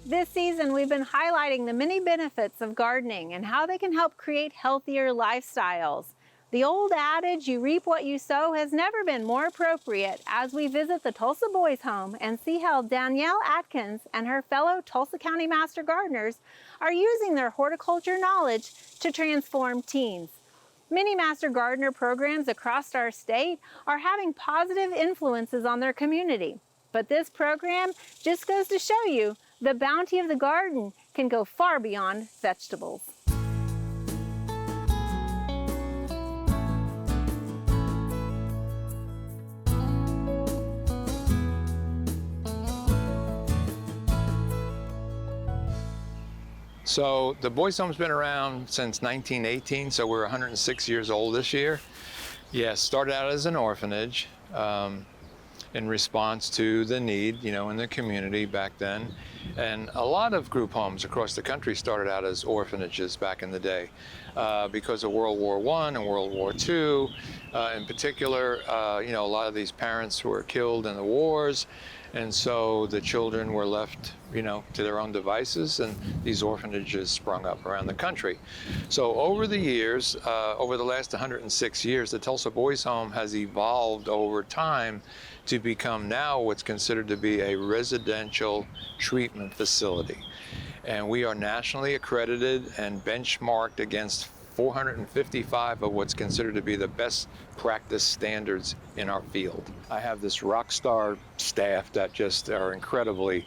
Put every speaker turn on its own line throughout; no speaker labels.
This season, we've been highlighting the many benefits of gardening and how they can help create healthier lifestyles. The old adage, you reap what you sow, has never been more appropriate as we visit the Tulsa Boys Home and see how Danielle Adkins and her fellow Tulsa County Master Gardeners are using their horticulture knowledge to transform teens. Many Master Gardener programs across our state are having positive influences on their community. But this program just goes to show you the bounty of the garden can go far beyond vegetables.
So the Boys Home's been around since 1918, so we're 106 years old this year. Yes, started out as an orphanage in response to the need, in the community back then. And a lot of group homes across the country started out as orphanages back in the day because of World War I and World War II. In particular, a lot of these parents were killed in the wars. And so the children were left, to their own devices, and these orphanages sprung up around the country. So over the years, over the last 106 years, the Tulsa Boys Home has evolved over time to become now what's considered to be a residential treatment facility. And we are nationally accredited and benchmarked against 455 of what's considered to be the best practice standards in our field. I have this rock star staff that just are incredibly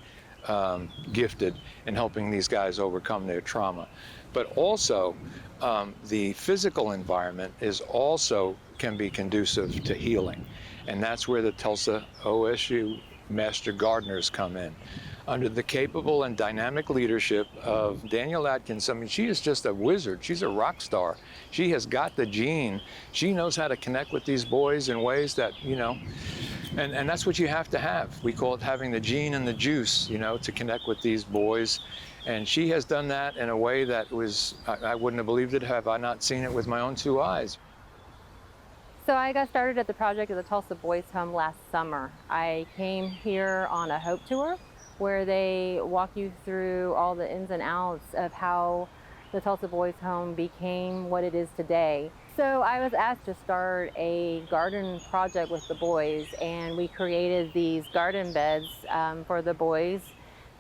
gifted in helping these guys overcome their trauma. But also, the physical environment can be conducive to healing. And that's where the Tulsa OSU Master Gardeners come in. Under the capable and dynamic leadership of Danielle Adkins. I mean, she is just a wizard. She's a rock star. She has got the gene. She knows how to connect with these boys in ways that, and that's what you have to have. We call it having the gene and the juice, to connect with these boys. And she has done that in a way that I wouldn't have believed it have I not seen it with my own two eyes.
So I got started at the project at the Tulsa Boys Home last summer. I came here on a Hope Tour, where they walk you through all the ins and outs of how the Tulsa Boys Home became what it is today. So I was asked to start a garden project with the boys, and we created these garden beds for the boys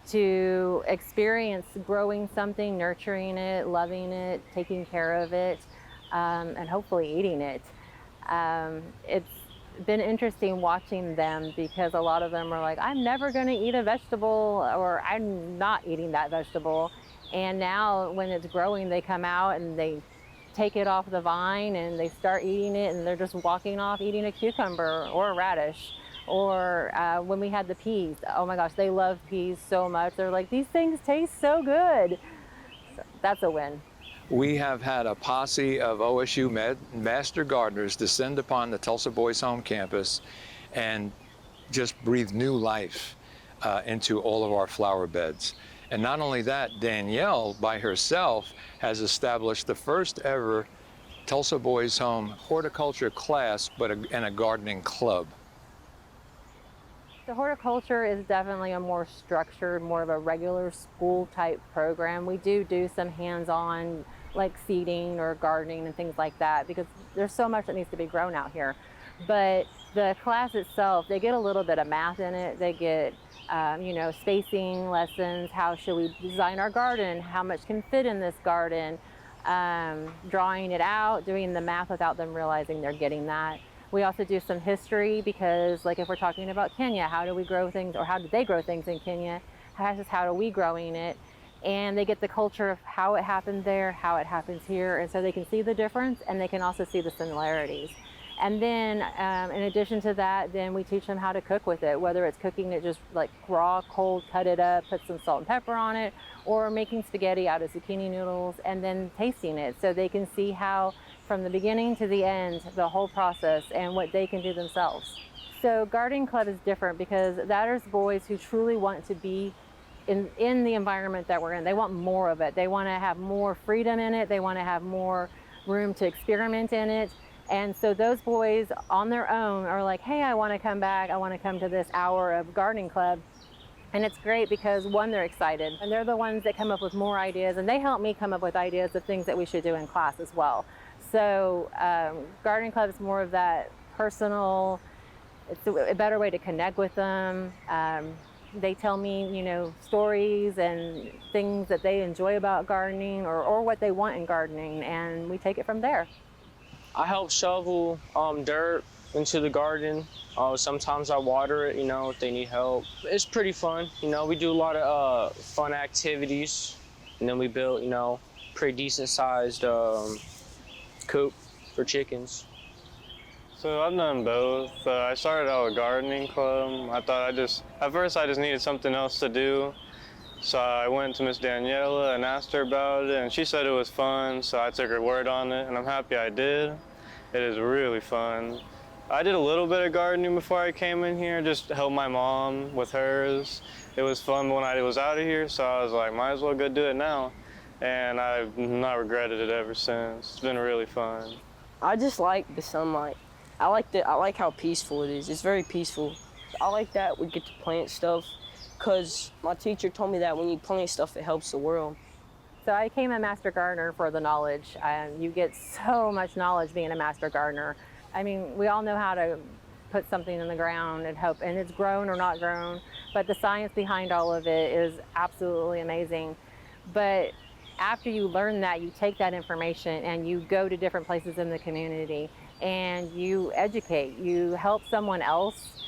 to experience growing something, nurturing it, loving it, taking care of it, and hopefully eating it. It's been interesting watching them because a lot of them are like, I'm never going to eat a vegetable, or I'm not eating that vegetable. And now when it's growing, they come out and they take it off the vine and they start eating it, and they're just walking off eating a cucumber or a radish. Or when we had the peas, oh my gosh, they love peas so much. They're like, these things taste so good. So that's a win.
We have had a posse of OSU Master Gardeners descend upon the Tulsa Boys Home campus and just breathe new life into all of our flower beds. And not only that, Danielle by herself has established the first ever Tulsa Boys Home horticulture class, and a gardening club.
The horticulture is definitely a more structured, more of a regular school type program. We do some hands-on like seeding or gardening and things like that, because there's so much that needs to be grown out here. But the class itself, they get a little bit of math in it. They get, spacing lessons. How should we design our garden? How much can fit in this garden? Drawing it out, doing the math without them realizing they're getting that. We also do some history because, like, if we're talking about Kenya, how do we grow things, or how did they grow things in Kenya? How are we growing it? And they get the culture of how it happened there, how it happens here, and so they can see the difference, and they can also see the similarities. And then in addition to that, then we teach them how to cook with it, whether it's cooking it just like raw, cold, cut it up, put some salt and pepper on it, or making spaghetti out of zucchini noodles and then tasting it, so they can see how from the beginning to the end, the whole process, and what they can do themselves. So Gardening Club is different because that is boys who truly want to be in the environment that we're in. They want more of it. They want to have more freedom in it. They want to have more room to experiment in it. And so those boys on their own are like, hey, I want to come back. I want to come to this hour of Gardening Club. And it's great because one, they're excited, and they're the ones that come up with more ideas, and they help me come up with ideas of things that we should do in class as well. So gardening club is more of that personal, it's a better way to connect with them. They tell me, you know, stories and things that they enjoy about gardening or what they want in gardening, and we take it from there.
I help shovel dirt into the garden. Sometimes I water it, you know, if they need help. It's pretty fun, you know, we do a lot of fun activities, and then we built, you know, pretty decent sized coop for chickens.
So I've done both. I started out with gardening club. At first I just needed something else to do. So I went to Miss Danielle and asked her about it, and she said it was fun, so I took her word on it, and I'm happy I did. It is really fun. I did a little bit of gardening before I came in here, just to help my mom with hers. It was fun when I was out of here, so I was like, might as well go do it now. And I've not regretted it ever since. It's been really fun.
I just like the sunlight. I like how peaceful it is. It's very peaceful. I like that we get to plant stuff, because my teacher told me that when you plant stuff, it helps the world.
So I became a master gardener for the knowledge. You get so much knowledge being a master gardener. I mean, we all know how to put something in the ground and hope, and it's grown or not grown, but the science behind all of it is absolutely amazing. But after you learn that, you take that information and you go to different places in the community and you educate, you help someone else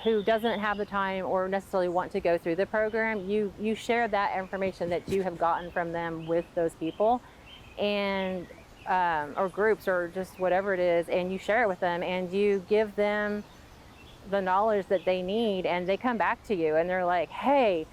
who doesn't have the time or necessarily want to go through the program. You share that information that you have gotten from them with those people, and or groups or just whatever it is, and you share it with them and you give them the knowledge that they need, and they come back to you and they're like, hey,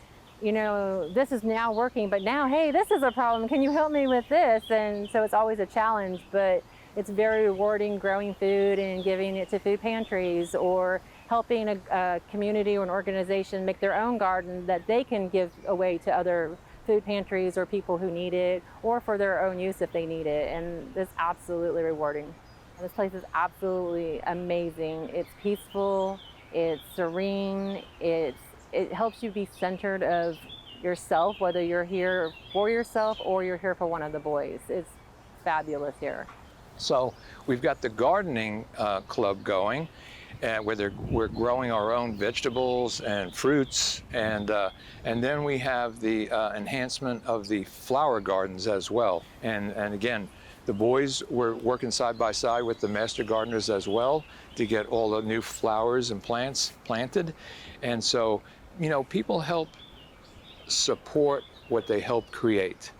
you know, this is now working, but now, hey, this is a problem. Can you help me with this? And so it's always a challenge, but it's very rewarding growing food and giving it to food pantries, or helping a community or an organization make their own garden that they can give away to other food pantries or people who need it, or for their own use if they need it. And it's absolutely rewarding. This place is absolutely amazing. It's peaceful, it's serene, it helps you be centered of yourself, whether you're here for yourself or you're here for one of the boys. It's fabulous here.
So we've got the gardening club going, where we're growing our own vegetables and fruits, and then we have the enhancement of the flower gardens as well. And again, the boys were working side by side with the master gardeners as well to get all the new flowers and plants planted. And so, you know, people help support what they help create.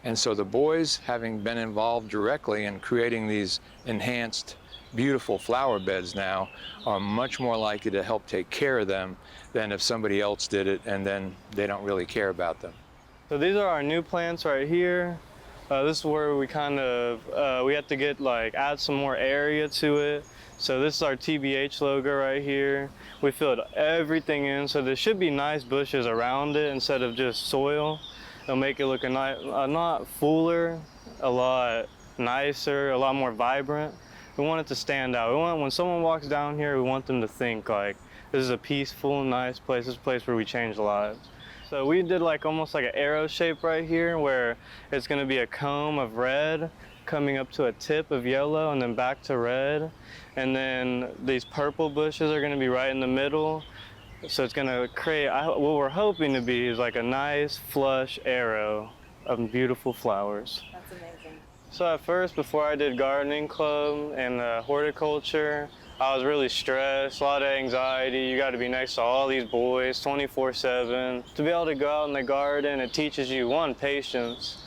And so the boys, having been involved directly in creating these enhanced, beautiful flower beds now, are much more likely to help take care of them than if somebody else did it and then they don't really care about them.
So these are our new plants right here. This is where we kind of, we have to get add some more area to it. So this is our TBH logo right here. We filled everything in, so there should be nice bushes around it instead of just soil. It'll make it look a lot fuller, a lot nicer, a lot more vibrant. We want it to stand out. We want, when someone walks down here, we want them to think like, this is a peaceful, nice place. This is a place where we change lives. So we did almost like an arrow shape right here, where it's gonna be a comb of red coming up to a tip of yellow and then back to red. And then these purple bushes are gonna be right in the middle. So it's gonna create, what we're hoping to be is like a nice flush arrow of beautiful flowers.
That's amazing.
So at first, before I did gardening club and horticulture, I was really stressed, a lot of anxiety. You got to be next to all these boys 24/7. To be able to go out in the garden, it teaches you, one, patience.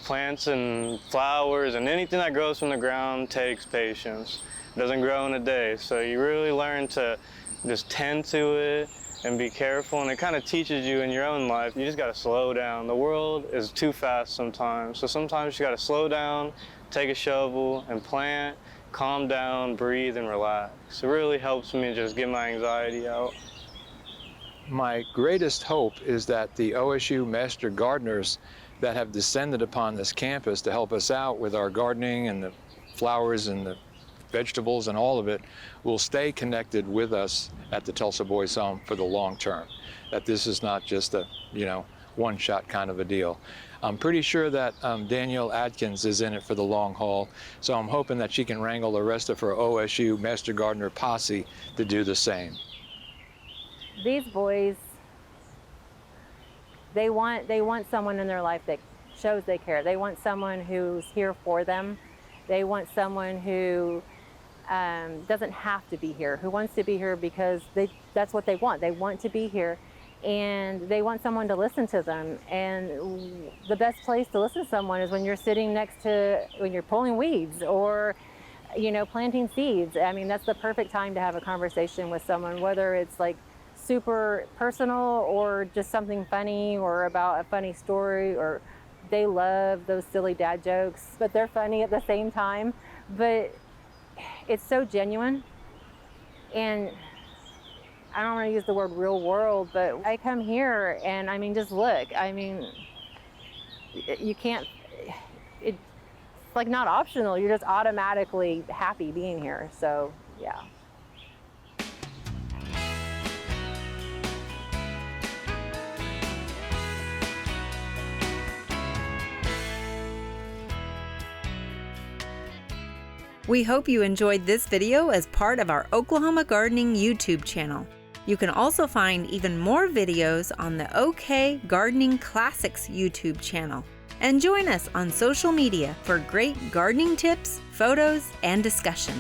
Plants and flowers and anything that grows from the ground takes patience. It doesn't grow in a day. So you really learn to just tend to it and be careful, and it kind of teaches you in your own life. You just got to slow down. The world is too fast sometimes. So sometimes you got to slow down, take a shovel and plant, calm down, breathe, and relax. It really helps me just get my anxiety out.
My greatest hope is that the OSU Master Gardeners that have descended upon this campus to help us out with our gardening and the flowers and the vegetables and all of it, will stay connected with us at the Tulsa Boys Home for the long term. That this is not just a, one-shot kind of a deal. I'm pretty sure that Danielle Adkins is in it for the long haul, so I'm hoping that she can wrangle the rest of her OSU Master Gardener posse to do the same.
These boys, they want someone in their life that shows they care. They want someone who's here for them. They want someone who doesn't have to be here, who wants to be here because that's what they want. They want to be here, and they want someone to listen to them. And the best place to listen to someone is when you're sitting when you're pulling weeds or, planting seeds. I mean, that's the perfect time to have a conversation with someone, whether it's like super personal or just something funny or about a funny story, or they love those silly dad jokes, but they're funny at the same time. But it's so genuine, and I don't want to use the word real world, but I come here and I mean, just look, I mean, you can't, it's like not optional. You're just automatically happy being here. So yeah.
We hope you enjoyed this video as part of our Oklahoma Gardening YouTube channel. You can also find even more videos on the OK Gardening Classics YouTube channel. And join us on social media for great gardening tips, photos, and discussion.